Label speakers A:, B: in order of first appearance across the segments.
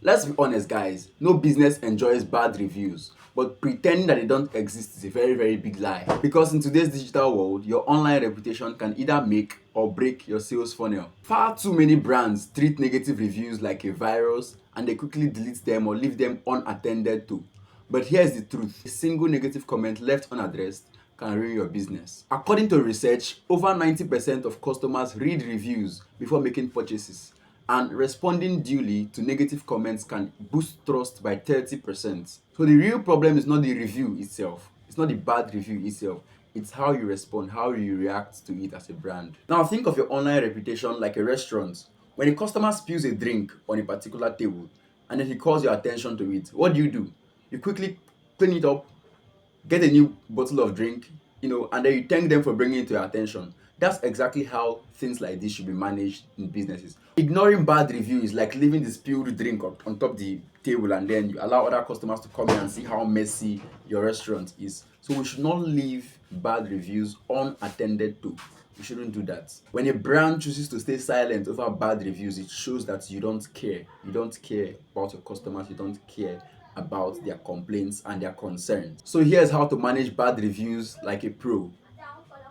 A: Let's be honest, guys, no business enjoys bad reviews, but pretending that they don't exist is a very, very big lie. Because in today's digital world, your online reputation can either make or break your sales funnel. Far too many brands treat negative reviews like a virus and they quickly delete them or leave them unattended to. But here's the truth: a single negative comment left unaddressed can ruin your business. According to research, over 90% of customers read reviews before making purchases, and responding duly to negative comments can boost trust by 30%. So the real problem is not the review itself, it's not the bad review itself, it's how you respond, how you react to it as a brand. Now think of your online reputation like a restaurant. When a customer spills a drink on a particular table and then he calls your attention to it, what do? You quickly clean it up, get a new bottle of drink, and then you thank them for bringing it to your attention. That's exactly how things like this should be managed in businesses. Ignoring bad reviews is like leaving the spilled drink on top the table and then you allow other customers to come in and see how messy your restaurant is. So we should not leave bad reviews unattended to. You shouldn't do that. When a brand chooses to stay silent over bad reviews, it shows that you don't care. You don't care about your customers, you don't care about their complaints and their concerns. So here's how to manage bad reviews like a pro.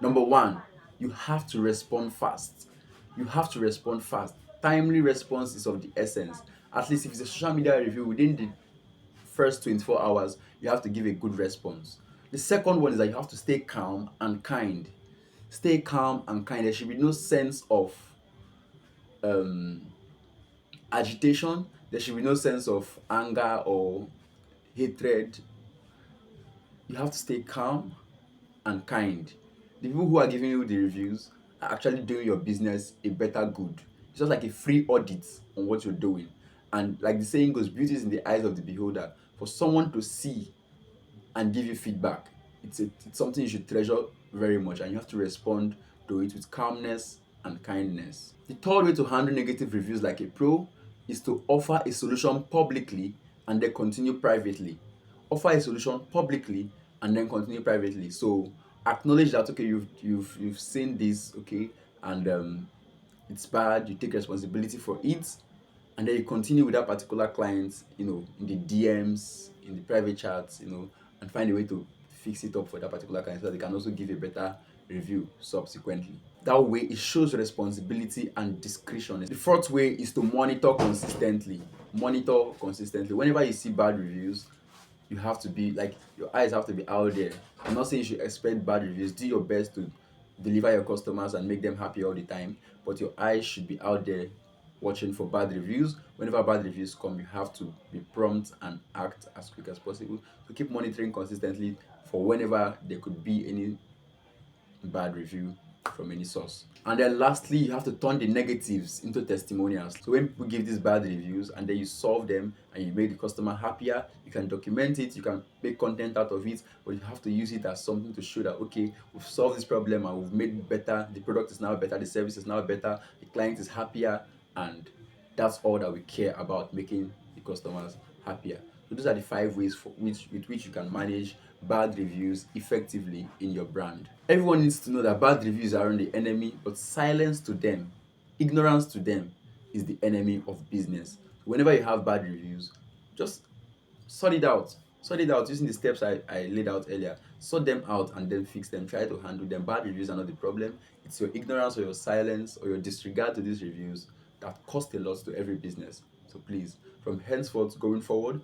A: Number one, you have to respond fast. You have to respond fast. Timely response is of the essence. At least if it's a social media review, within the first 24 hours, you have to give a good response. The second one is that you have to stay calm and kind. Stay calm and kind. There should be no sense of um, agitation. There should be no sense of anger or hatred. You have to stay calm and kind. The people who are giving you the reviews are actually doing your business a better good. It's just like a free audit on what you're doing. And like the saying goes, beauty is in the eyes of the beholder. For someone to see and give you feedback, it's something you should treasure very much, and you have to respond to it with calmness and kindness. The third way to handle negative reviews like a pro is to offer a solution publicly and then continue privately. Offer a solution publicly and then continue privately. So acknowledge that, okay, you've seen this, okay, and it's bad. You take responsibility for it, and then you continue with that particular client, in the DMs, in the private chats, and find a way to fix it up for that particular client so that they can also give a better review subsequently. That way, it shows responsibility and discretion. The fourth way is to monitor consistently. Monitor consistently. Whenever you see bad reviews, you have to be like, your eyes have to be out there. I'm not saying you should expect bad reviews. Do your best to deliver your customers and make them happy all the time, but your eyes should be out there watching for bad reviews. Whenever bad reviews come, you have to be prompt and act as quick as possible. So keep monitoring consistently for whenever there could be any bad review from any source. And then lastly, you have to turn the negatives into testimonials. So when people give these bad reviews and then you solve them and you make the customer happier, you can document it, you can make content out of it, but you have to use it as something to show that, okay, we've solved this problem and we've made it better, the product is now better, the service is now better, the client is happier, and that's all that we care about, making the customers happier. So those are the 5 ways with which you can manage bad reviews effectively in your brand. Everyone needs to know that bad reviews aren't the enemy, but silence to them, ignorance to them is the enemy of business. So whenever you have bad reviews, just sort it out. Sort it out using the steps I laid out earlier. Sort them out and then fix them. Try to handle them. Bad reviews are not the problem. It's your ignorance or your silence or your disregard to these reviews that cost a lot to every business. So please, from henceforth going forward,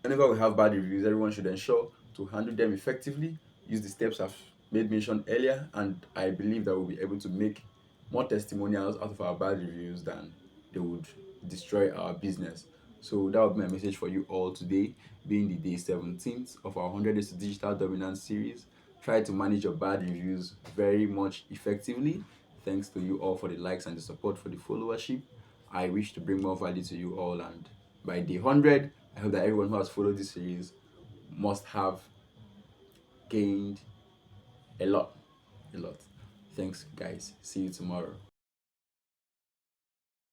A: whenever we have bad reviews, everyone should ensure to handle them effectively, use the steps I've made mention earlier, and I believe that we'll be able to make more testimonials out of our bad reviews than they would destroy our business. So that would be my message for you all today, being the day 17th of our 100 Days to Digital Dominance series. Try to manage your bad reviews very much effectively. Thanks to you all for the likes and the support, for the followership. I wish to bring more value to you all, and by day 100, I hope that everyone who has followed this series must have gained a lot. A lot. Thanks, guys. See you tomorrow.